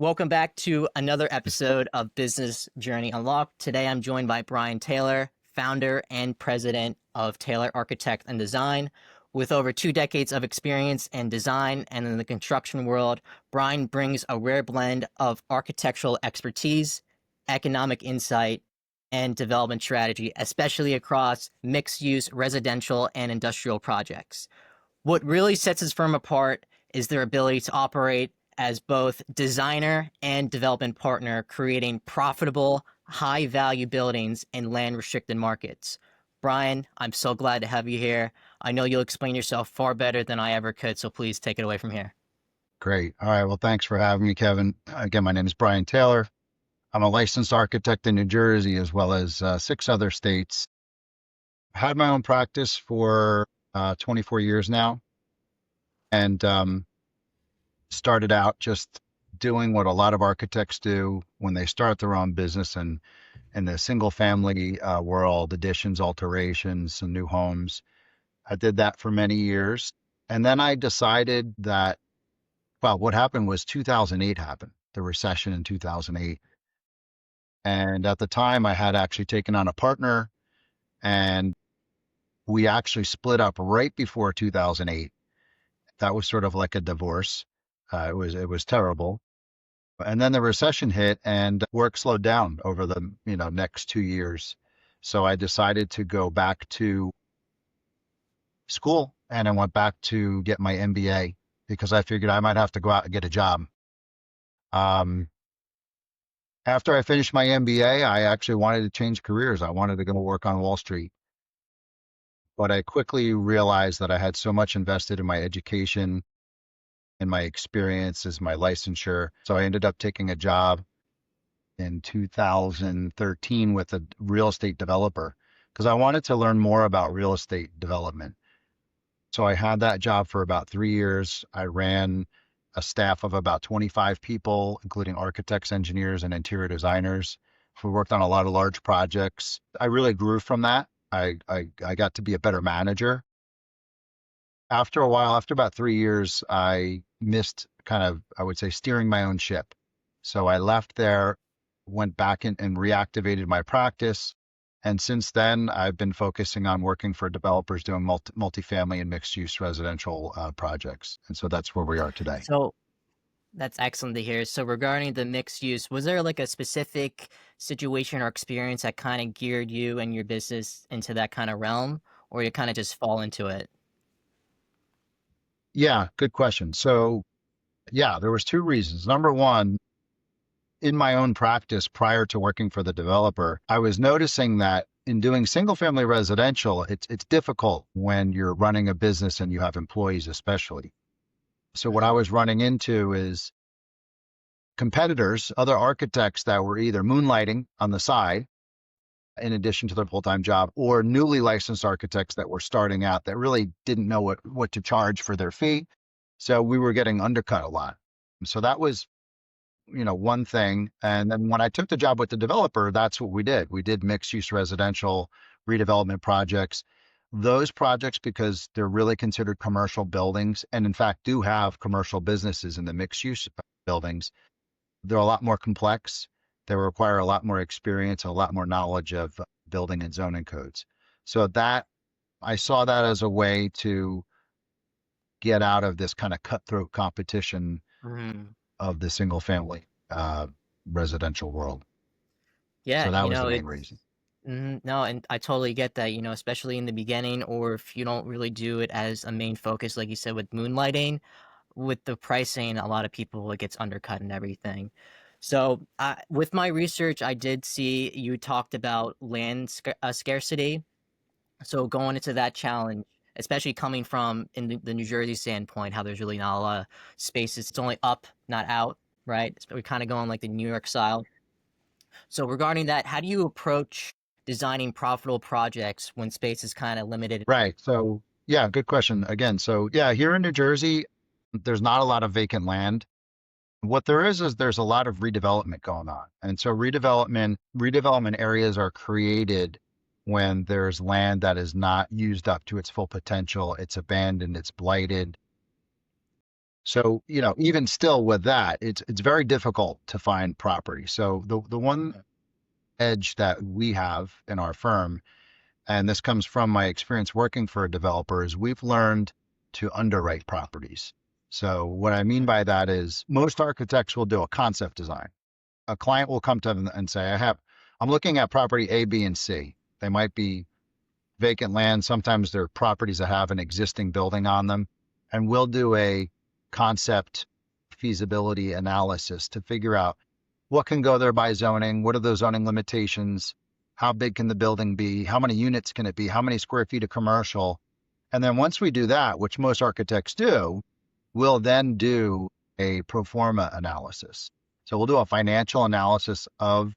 Welcome back to another episode of Business Journey Unlocked. Today I'm joined by Brian Taylor, founder and president of Taylor Architect and Design. With over 2 decades of experience in design and in the construction world, Brian brings a rare blend of architectural expertise, economic insight, and development strategy, especially across mixed-use residential and industrial projects. What really sets his firm apart is their ability to operate as both designer and development partner, creating profitable, high value buildings in land restricted markets. Brian, I'm so glad to have you here. I know you'll explain yourself far better than I ever could, so please take it away from here. Great. All right. Well, thanks for having me, Kevin. Again, my name is Brian Taylor. I'm a licensed architect in New Jersey, as well as 6 other states. Had my own practice for 24 years now, and started out just doing what a lot of architects do when they start their own business and in the single family world, additions, alterations, and new homes. I did that for many years. And then I decided that, well, what happened was 2008 happened, the recession in 2008. And at the time, I had actually taken on a partner, and we actually split up right before 2008. That was sort of like a divorce. It was terrible. And then the recession hit, and work slowed down over the next 2 years. So I decided to go back to school, and I went back to get my MBA because I figured I might have to go out and get a job. Um, After I finished my MBA, I actually wanted to change careers. I wanted to go work on Wall Street. But I quickly realized that I had so much invested in my education and my experiences, my licensure. So I ended up taking a job in 2013 with a real estate developer because I wanted to learn more about real estate development. So I had that job for about 3 years. I ran a staff of about 25 people, including architects, engineers, and interior designers. We worked on a lot of large projects. I really grew from that. I got to be a better manager. After a while, after about 3 years, I missed kind of, I would say, steering my own ship. So I left there, went back in and reactivated my practice. And since then, I've been focusing on working for developers doing multifamily and mixed use residential projects. And so that's where we are today. So that's excellent to hear. So regarding the mixed use, was there like a specific situation or experience that kind of geared you and your business into that kind of realm, or you kind of just fall into it? Yeah, good question. So yeah, there was 2 reasons. Number one, in my own practice prior to working for the developer, I was noticing that in doing single family residential, it's difficult when you're running a business and you have employees, especially. So what I was running into is competitors, other architects that were either moonlighting on the side in addition to their full-time job, or newly licensed architects that were starting out that really didn't know what to charge for their fee. So we were getting undercut a lot. So that was one thing. And then when I took the job with the developer, that's what we did. We did mixed use residential redevelopment projects. Those projects, because they're really considered commercial buildings, and in fact do have commercial businesses in the mixed use buildings, they're a lot more complex. They require a lot more experience, a lot more knowledge of building and zoning codes. So that I saw that as a way to get out of this kind of cutthroat competition Mhm. of the single family residential world. Yeah, So that was the main it's reason. no, and I totally get that, especially in the beginning, or if you don't really do it as a main focus, like you said, with moonlighting, with the pricing, a lot of people, it gets undercut and everything. So, with my research, I did see you talked about scarcity. So going into that challenge, especially coming from in the New Jersey standpoint, how there's really not a lot of spaces. It's only up, not out, right? We're kind of going like the New York style. So regarding that, how do you approach designing profitable projects when space is kind of limited? Right. So yeah, good question again. So yeah, here in New Jersey, there's not a lot of vacant land. What there is there's a lot of redevelopment going on. And so redevelopment areas are created when there's land that is not used up to its full potential. It's abandoned, it's blighted. So, even still with that, it's very difficult to find property. So the one edge that we have in our firm, and this comes from my experience working for a developer, is we've learned to underwrite properties. So what I mean by that is most architects will do a concept design. A client will come to them and say, I'm looking at property A, B, and C. They might be vacant land. Sometimes they're properties that have an existing building on them. And we'll do a concept feasibility analysis to figure out what can go there by zoning, what are those zoning limitations, how big can the building be, how many units can it be, how many square feet of commercial. And then once we do that, which most architects do, we'll then do a pro forma analysis. So we'll do a financial analysis of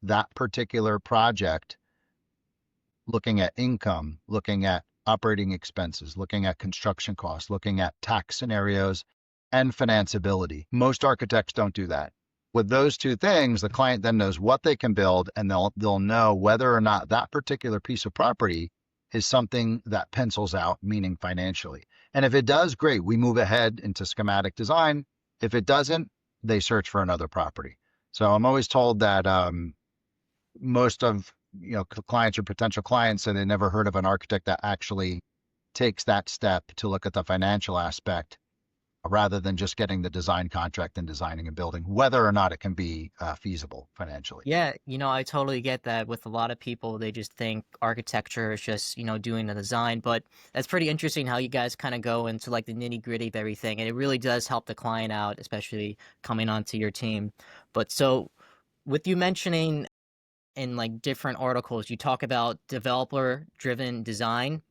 that particular project, looking at income, looking at operating expenses, looking at construction costs, looking at tax scenarios, and financeability. Most architects don't do that. With those two things, the client then knows what they can build, and they'll know whether or not that particular piece of property is something that pencils out, meaning financially. And if it does, great, we move ahead into schematic design. If it doesn't, they search for another property. So I'm always told that most of clients or potential clients say they never heard of an architect that actually takes that step to look at the financial aspect rather than just getting the design contract and designing a building, whether or not it can be feasible financially. Yeah, I totally get that. With a lot of people, they just think architecture is just, doing the design. But that's pretty interesting how you guys kind of go into like the nitty-gritty of everything. And it really does help the client out, especially coming onto your team. But so with you mentioning in like different articles, you talk about developer-driven design.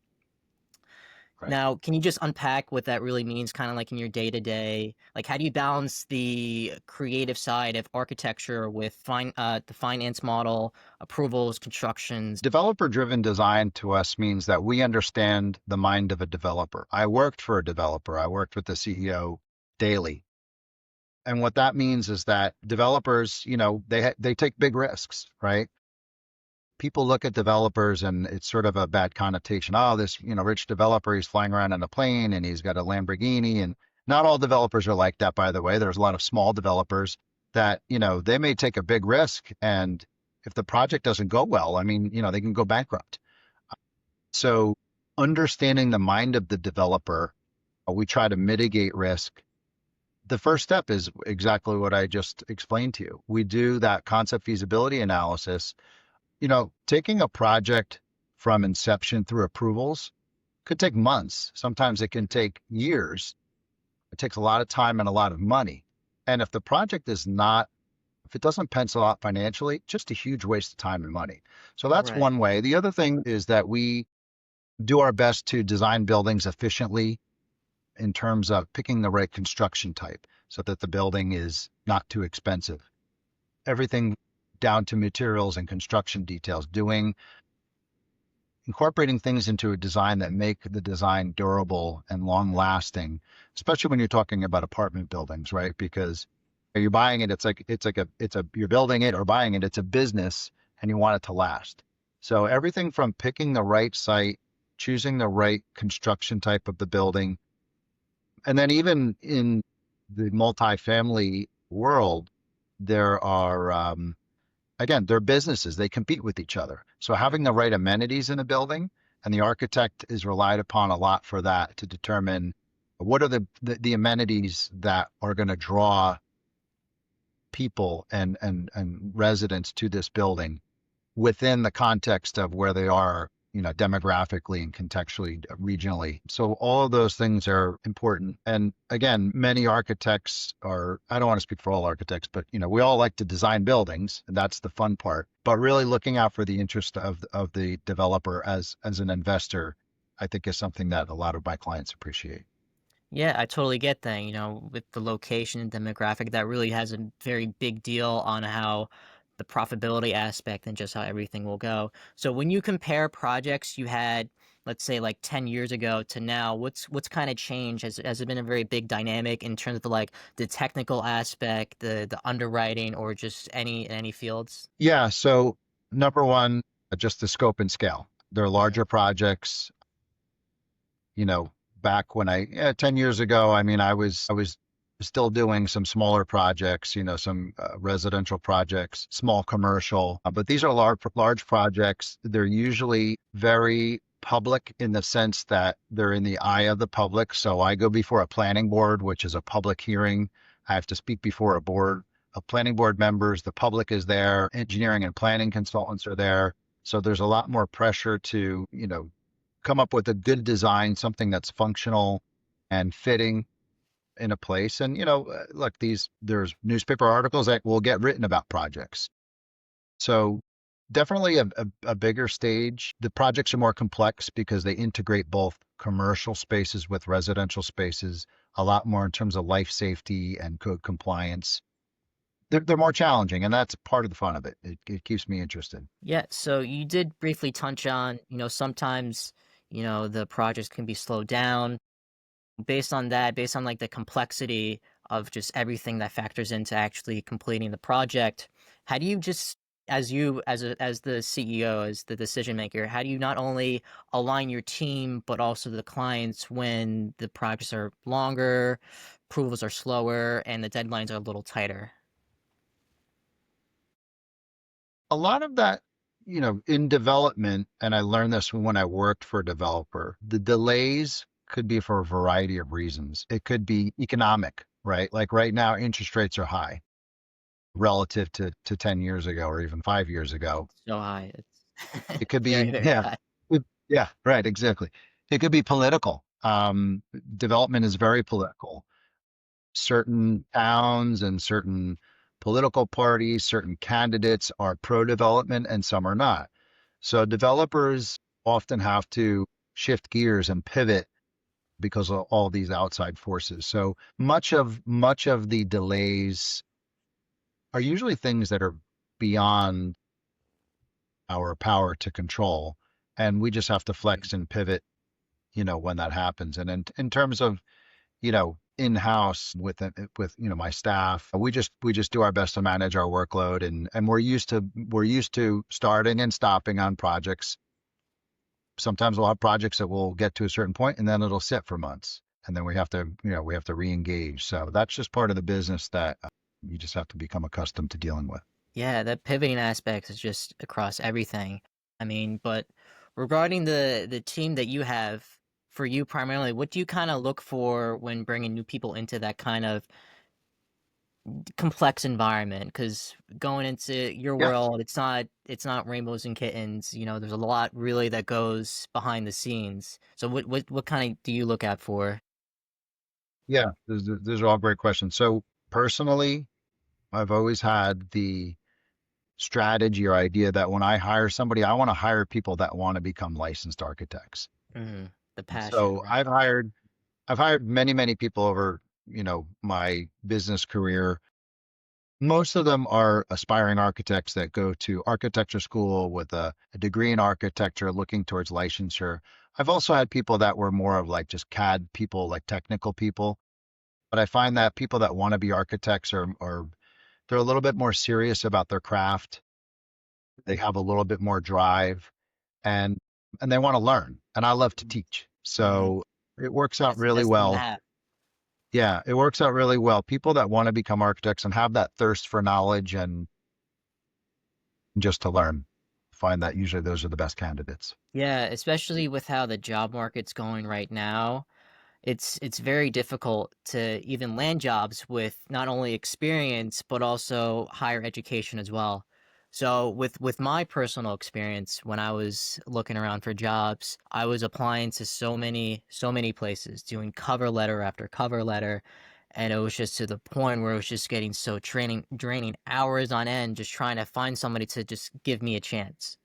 Right. Now, can you just unpack what that really means, kind of like in your day to day? Like, how do you balance the creative side of architecture with the finance model, approvals, constructions? Developer driven design to us means that we understand the mind of a developer. I worked for a developer, I worked with the CEO daily. And what that means is that developers, they take big risks, right? People look at developers and it's sort of a bad connotation. Oh, this, rich developer, he's flying around in a plane and he's got a Lamborghini. And not all developers are like that, by the way. There's a lot of small developers that, they may take a big risk. And if the project doesn't go well, I mean, they can go bankrupt. So understanding the mind of the developer, we try to mitigate risk. The first step is exactly what I just explained to you. We do that concept feasibility analysis. Taking a project from inception through approvals could take months. Sometimes it can take years. It takes a lot of time and a lot of money. And if the project if it doesn't pencil out financially, just a huge waste of time and money. So that's Right. one way. The other thing is that we do our best to design buildings efficiently in terms of picking the right construction type so that the building is not too expensive. Everything down to materials and construction details, incorporating things into a design that make the design durable and long lasting, especially when you're talking about apartment buildings, right? Because you're buying it, you're building it or buying it, it's a business and you want it to last. So everything from picking the right site, choosing the right construction type of the building, and then even in the multifamily world, there are again, they're businesses, they compete with each other. So having the right amenities in a building, and the architect is relied upon a lot for that to determine what are the amenities that are going to draw people and residents to this building within the context of where they are, demographically and contextually, regionally. So all of those things are important. And again, many architects I don't want to speak for all architects, but we all like to design buildings, and that's the fun part. But really looking out for the interest of the developer as an investor, I think is something that a lot of my clients appreciate. Yeah, I totally get that. With the location and demographic, that really has a very big deal on how the profitability aspect and just how everything will go. So when you compare projects you had, let's say like 10 years ago to now, what's kind of changed? Has it been a very big dynamic in terms of the technical aspect, the underwriting, or just any fields? Yeah. So number one, just the scope and scale. They're Mhm. larger projects. Back when 10 years ago, I mean, I was still doing some smaller projects, some residential projects, small commercial. But these are large projects. They're usually very public in the sense that they're in the eye of the public. So I go before a planning board, which is a public hearing. I have to speak before a board of planning board members. The public is there. Engineering and planning consultants are there. So there's a lot more pressure to, come up with a good design, something that's functional and fitting in a place. And, look, there's newspaper articles that will get written about projects. So definitely a bigger stage. The projects are more complex because they integrate both commercial spaces with residential spaces, a lot more in terms of life safety and code compliance. They're more challenging, and that's part of the fun of it. It keeps me interested. Yeah, so you did briefly touch on, sometimes, the projects can be slowed down. Based on that, based on like the complexity of just everything that factors into actually completing the project, how do you just as you as the CEO, as the decision maker, how do you not only align your team but also the clients when the projects are longer, approvals are slower, and the deadlines are a little tighter? A lot of that, in development, and I learned this when I worked for a developer, the delays could be for a variety of reasons. It could be economic, right? Like right now, interest rates are high relative to 10 years ago or even 5 years ago. So high, It it's could very, be, very yeah, high. yeah, right, exactly. It could be political. Development is very political. Certain towns and certain political parties, certain candidates are pro-development and some are not. So developers often have to shift gears and pivot because of all these outside forces. So much of the delays are usually things that are beyond our power to control, and we just have to flex and pivot, when that happens. And in terms of in-house with my staff, we just do our best to manage our workload, and we're used to starting and stopping on projects. Sometimes we'll have projects that will get to a certain point and then it'll sit for months, and then we have to re-engage. So that's just part of the business that you just have to become accustomed to dealing with. Yeah, that pivoting aspect is just across everything. I mean, but regarding the team that you have, for you primarily, what do you kind of look for when bringing new people into that kind of complex environment? Because going into your Yeah, world, it's not rainbows and kittens. There's a lot really that goes behind the scenes. So what kind of do you look out for? yeah, those are all great questions. So personally, I've always had the strategy or idea that when I hire somebody, I want to hire people that want to become licensed architects. The passion, So right? I've hired many, many people over, my business career. Most of them are aspiring architects that go to architecture school with a degree in architecture looking towards licensure. I've also had people that were more of like just CAD people, like technical people. But I find that people that want to be architects are they're a little bit more serious about their craft. They have a little bit more drive, and and they want to learn. And I love to teach. Mm-hmm. So it works out That's the really best thing to well. have. Yeah, it works out really well. People that want to become architects and have that thirst for knowledge and just to learn, find that usually those are the best candidates. Yeah, especially with how the job market's going right now. It's very difficult to even land jobs with not only experience but also higher education as well. So with my personal experience, when I was looking around for jobs, I was applying to so many places, doing cover letter after cover letter, and it was just to the point where it was just getting so draining hours on end just trying to find somebody to just give me a chance.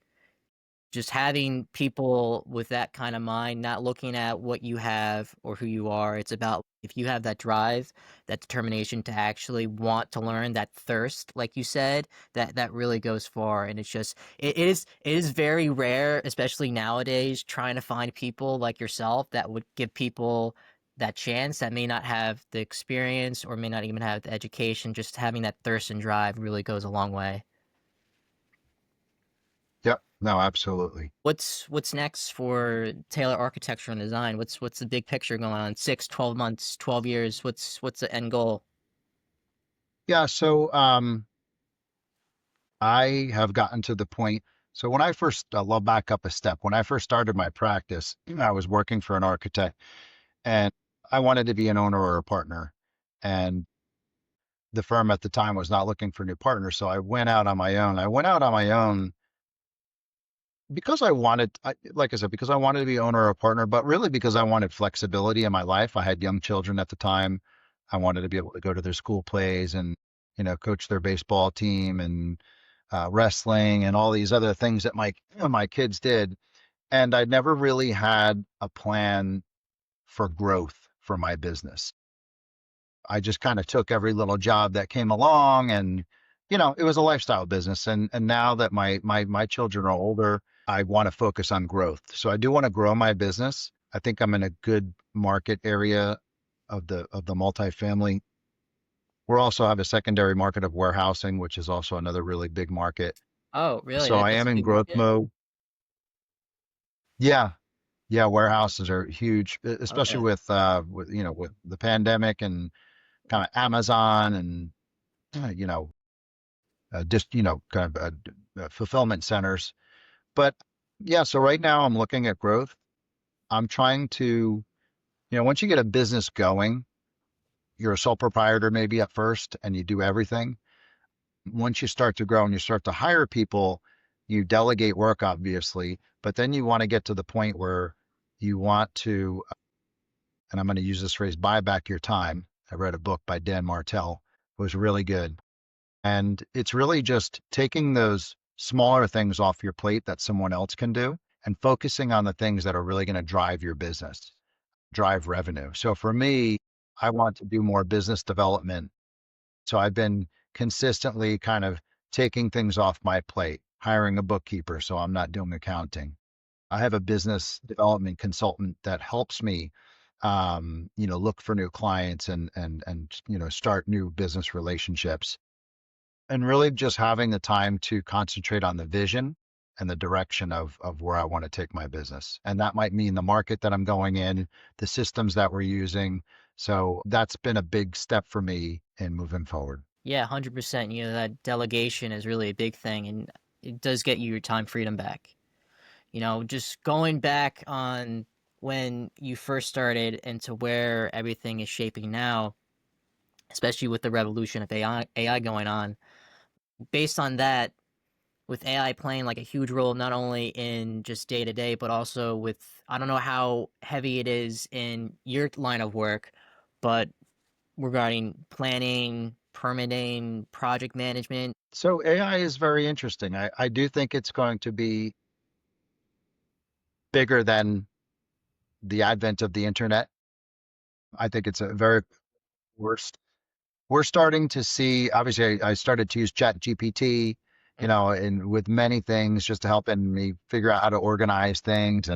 Just having people with that kind of mind, not looking at what you have or who you are. It's about if you have that drive, that determination to actually want to learn, that thirst, like you said, that really goes far. And it's just it is very rare, especially nowadays, trying to find people like yourself that would give people that chance that may not have the experience or may not even have the education. Just having that thirst and drive really goes a long way. Yep, No, absolutely. What's next for Taylor Architecture and Design? What's the big picture going on? 6, 12 months, 12 years? What's the end goal? Yeah. So, I have gotten to the point. So when I first, I'll back up a step. When I first started my practice, I was working for an architect and I wanted to be an owner or a partner. And the firm at the time was not looking for new partners. So I went out on my own. I went out on my own because like I said, because I wanted to be owner or a partner, but really because I wanted flexibility in my life. I had young children at the time. I wanted to be able to go to their school plays and, coach their baseball team and wrestling and all these other things that my kids did. And I never really had a plan for growth for my business. I just kind of took every little job that came along and it was a lifestyle business. And now that my children are older, I want to focus on growth. So I do want to grow my business. I think I'm in a good market area of the multifamily. We also have a secondary market of warehousing, which is also another really big market. Oh, really? So I That's am a in big growth market? mode. Yeah, yeah, warehouses are huge, especially Okay. with the pandemic and kind of Amazon and uh, you know just kind of fulfillment centers. But yeah, so right now I'm looking at growth. I'm trying to, once you get a business going, you're a sole proprietor maybe at first and you do everything. Once you start to grow and you start to hire people, you delegate work, obviously, but then you want to get to the point where you want to, and I'm going to use this phrase, buy back your time. I read a book by Dan Martell. It was really good. And it's really just taking those smaller things off your plate that someone else can do and focusing on the things that are really going to drive your business, drive revenue. So for me, I want to do more business development. So I've been consistently kind of taking things off my plate, hiring a bookkeeper so I'm not doing accounting. I have a business development consultant that helps me, look for new clients and start new business relationships. And really just having the time to concentrate on the vision and the direction of where I want to take my business. And that might mean the market that I'm going in, the systems that we're using. So that's been a big step for me in moving forward. Yeah, 100%. That delegation is really a big thing, and it does get you your time freedom back. Just going back on when you first started and to where everything is shaping now, especially with the revolution of AI going on. Based on that, with AI playing like a huge role not only in just day to day, but also with, I don't know how heavy it is in your line of work, but regarding planning, permitting, project management. So AI is very interesting. I do think it's going to be bigger than the advent of the internet. I think it's a very worst. We're starting to see, obviously, I started to use Chat GPT, and with many things just to help me figure out how to organize things.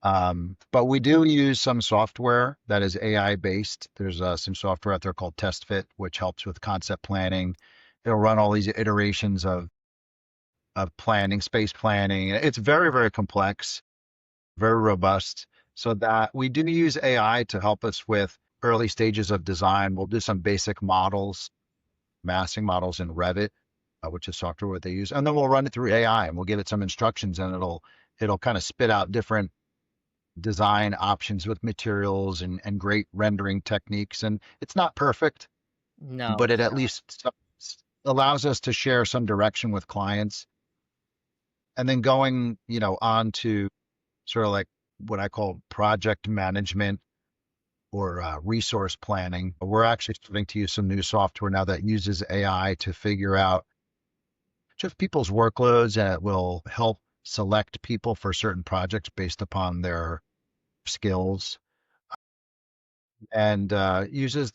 But we do use some software that is AI based. There's some software out there called TestFit, which helps with concept planning. It'll run all these iterations of planning, space planning. It's very, very complex, very robust. So that we do use AI to help us with early stages of design. We'll do some basic models, massing models in Revit, which is software what they use, and then we'll run it through AI and we'll give it some instructions, and it'll kind of spit out different design options with materials and great rendering techniques. And it's not perfect, No, but it it's at not. least allows us to share some direction with clients. And then going, on to sort of like what I call project management or resource planning. We're actually starting to use some new software now that uses AI to figure out just people's workloads, and it will help select people for certain projects based upon their skills, and uses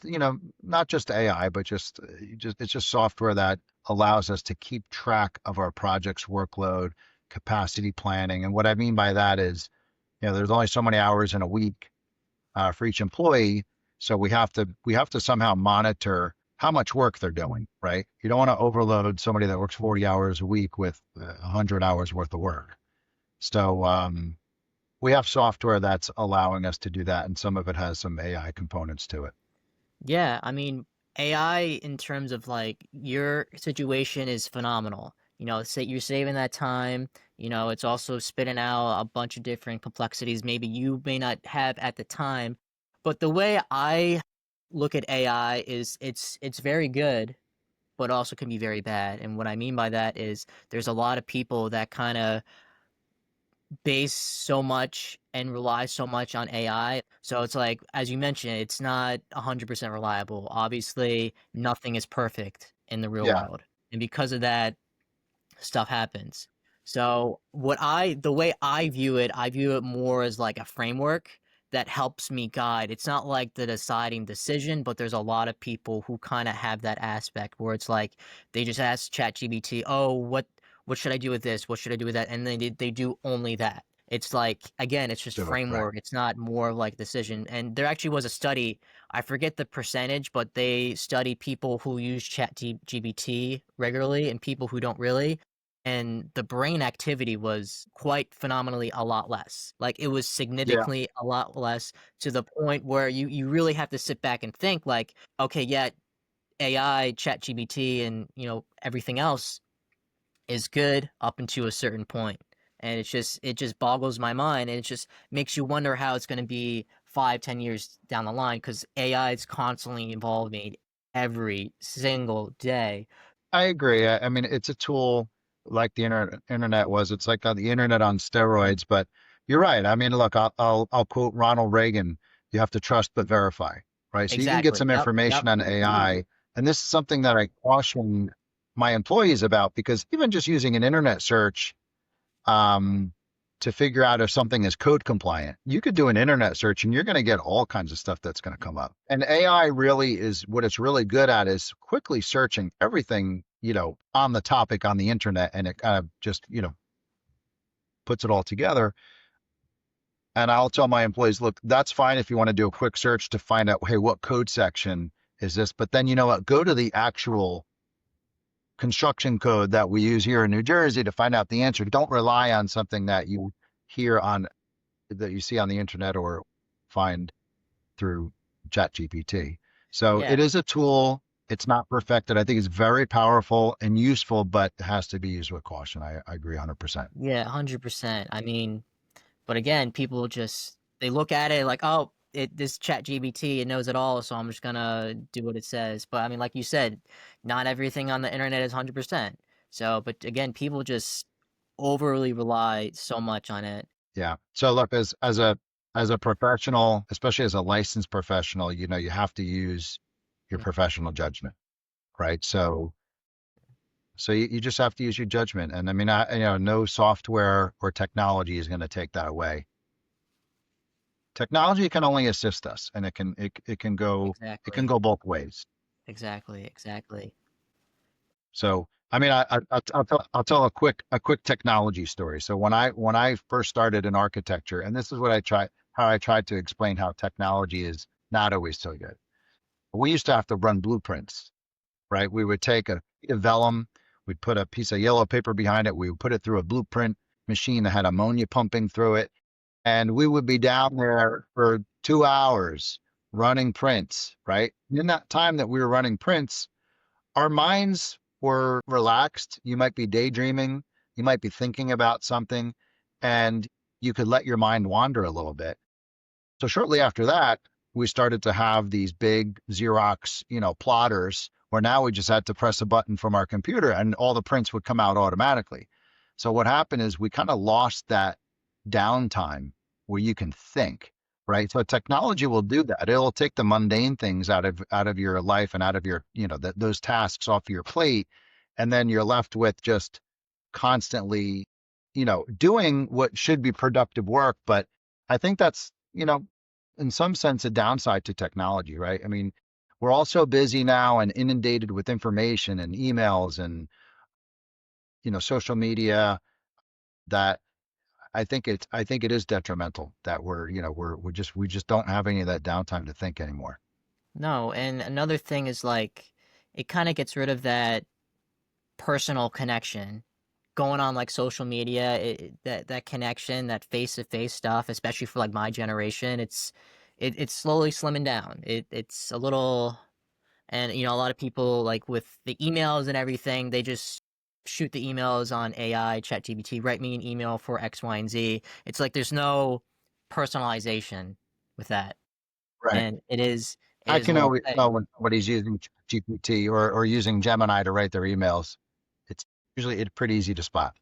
not just AI but just it's just software that allows us to keep track of our project's workload, capacity planning. And what I mean by that is, there's only so many hours in a week for each employee. So we have to somehow monitor how much work they're doing, right? You don't want to overload somebody that works 40 hours a week with 100 hours worth of work. So we have software that's allowing us to do that, and some of it has some AI components to it. Yeah, I mean, AI in terms of like your situation is phenomenal. Say you're saving that time. It's also spitting out a bunch of different complexities maybe you may not have at the time. But the way I look at AI is it's very good, but also can be very bad. And what I mean by that is there's a lot of people that kind of base so much and rely so much on AI. So it's like, as you mentioned, it's not 100% reliable. Obviously, nothing is perfect in the real Yeah, world. And because of that, stuff happens. So the way I view it more as like a framework that helps me guide. It's not like the deciding decision, but there's a lot of people who kind of have that aspect where it's like they just ask ChatGPT, "Oh, what should I do with this? What should I do with that?" And then they do only that. It's like again, it's just do it right. framework. It's not more like decision. And there actually was a study, I forget the percentage, but they studied people who use ChatGPT regularly and people who don't really, and the brain activity was quite phenomenally a lot less. Like it was Yeah, significantly a lot less to the point where you really have to sit back and think like, okay, yeah, AI, ChatGPT, and everything else is good up until a certain point. And it just boggles my mind, and it just makes you wonder how it's going to be 5, 10 years down the line because AI is constantly evolving every single day. I agree. I mean, it's a tool like the internet was. It's like the internet on steroids. But you're right. I mean, look, I'll quote Ronald Reagan. You have to trust but verify, right? So you can get Exactly. some Yep. information Yep. on AI, and this is something that I caution my employees about because even just using an internet search um, to figure out if something is code compliant. You could do an internet search and you're going to get all kinds of stuff that's going to come up. And AI really is what it's really good at is quickly searching everything, on the topic on the internet. And it kind of just, puts it all together. And I'll tell my employees, look, that's fine if you want to do a quick search to find out, hey, what code section is this? But then you know what? Go to the actual construction code that we use here in New Jersey to find out the answer. Don't rely on something that you hear on that you see on the internet or find through ChatGPT. So Yeah. it is a tool. It's not perfected. I think it's very powerful and useful, but it has to be used with caution. I agree 100%. Yeah, 100%. I mean, but again, people just they look at it like, oh, this Chat GBT, it knows it all, so I'm just gonna do what it says. But I mean, like you said, not everything on the internet is 100%. So, but again, people just overly rely so much on it. Yeah. So look, as a professional, especially as a licensed professional, you have to use your Mm, professional judgment, right? So you just have to use your judgment. And I mean, no software or technology is going to take that away. Technology can only assist us, and it can exactly. go both ways. Exactly. Exactly. So I mean, I'll tell a quick technology story. So when I first started in architecture, and this is what I tried to explain how technology is not always so good. We used to have to run blueprints, right? We would take a sheet of vellum, we'd put a piece of yellow paper behind it, we would put it through a blueprint machine that had ammonia pumping through it, and we would be down there for 2 hours running prints, right? In that time that we were running prints, our minds were relaxed. You might be daydreaming, you might be thinking about something, and you could let your mind wander a little bit. So shortly after that, we started to have these big Xerox, plotters where now we just had to press a button from our computer and all the prints would come out automatically. So what happened is we kind of lost that downtime where you can think, right? So technology will do that. It'll take the mundane things out of your life and out of your, those tasks off your plate, and then you're left with just constantly, doing what should be productive work. But I think that's, in some sense, a downside to technology, right? I mean, we're all so busy now and inundated with information and emails and, social media that I think it is detrimental that we just don't have any of that downtime to think anymore. No, and another thing is like it kind of gets rid of that personal connection. going on like social media, that connection, that face-to-face stuff, especially for like my generation, it's slowly slimming down. It's a little, and a lot of people like with the emails and everything, they just shoot the emails on AI, ChatGPT, write me an email for X, Y, and Z. It's like there's no personalization with that, Right. and it I is a can little always petty. tell when somebody's using GPT or using Gemini to write their emails. It's pretty easy to spot,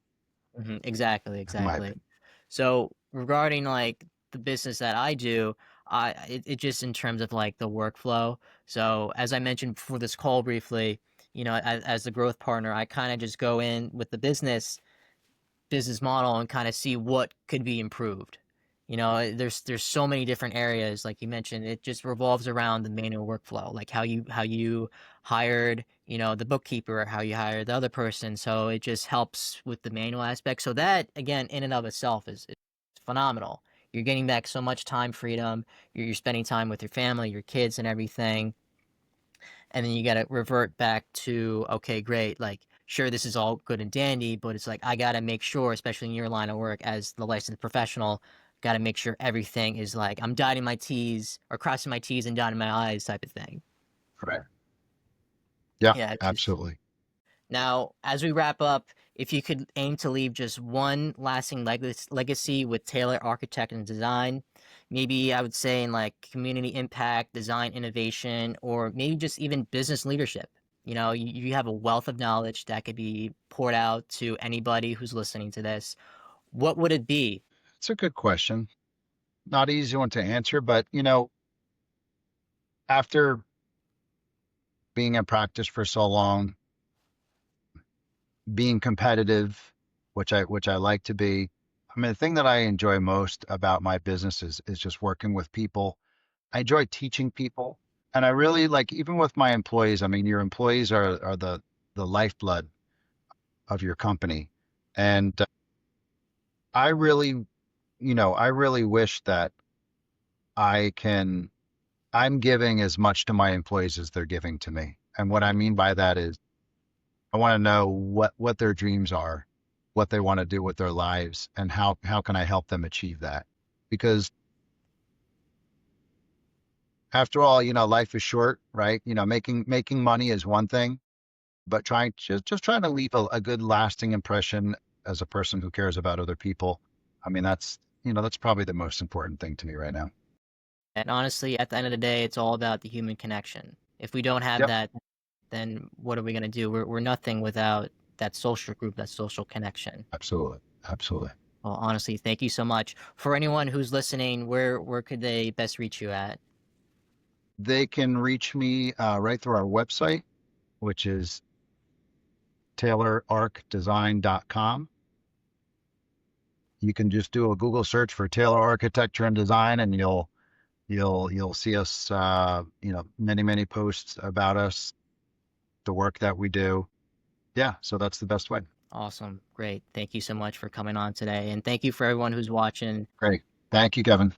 Exactly, in my exactly. opinion. So regarding like the business that I do, it just in terms of like the workflow. So as I mentioned before this call briefly, as the growth partner, I kind of just go in with the business model and kind of see what could be improved. There's so many different areas, like you mentioned. It just revolves around the manual workflow, like how you hired, the bookkeeper, how you hired the other person. So it just helps with the manual aspect. So that again, in and of itself, is phenomenal. You're getting back so much time freedom. You're spending time with your family, your kids, and everything, and then you got to revert back to, okay, great, like sure, this is all good and dandy, but it's like I got to make sure, especially in your line of work as the licensed professional, got to make sure everything is like I'm dotting my t's or crossing my t's and dotting my i's type of thing. Right. Yeah, Yeah, it's just. absolutely. Now, as we wrap up, if you could aim to leave just one lasting legacy with Taylor Architect and Design, maybe I would say in like community impact, design innovation, or maybe just even business leadership. You have a wealth of knowledge that could be poured out to anybody who's listening to this. What would it be? It's a good question. Not easy one to answer, but after being in practice for so long, being competitive, which I like to be. I mean, the thing that I enjoy most about my business is just working with people. I enjoy teaching people, and I really like even with my employees. I mean, your employees are the lifeblood of your company, and I really, I really wish that I can. I'm giving as much to my employees as they're giving to me, and what I mean by that is I want to know what their dreams are, what they want to do with their lives, and how can I help them achieve that? Because after all, life is short, right? Making money is one thing, but trying just trying to leave a good lasting impression as a person who cares about other people. I mean, that's probably the most important thing to me right now. And honestly, at the end of the day, it's all about the human connection. If we don't have Yep, that, then what are we going to do? We're nothing without that social group, that social connection. absolutely, absolutely. Well, honestly, thank you so much. For anyone who's listening, where could they best reach you at? They can reach me right through our website, which is taylorarcdesign.com. You can just do a Google search for Taylor Architecture and Design, and you'll see us. Many posts about us, the work that we do. Yeah, so that's the best way. Awesome. Great. Thank you so much for coming on today. And thank you for everyone who's watching. Great. Thank you, Kevin.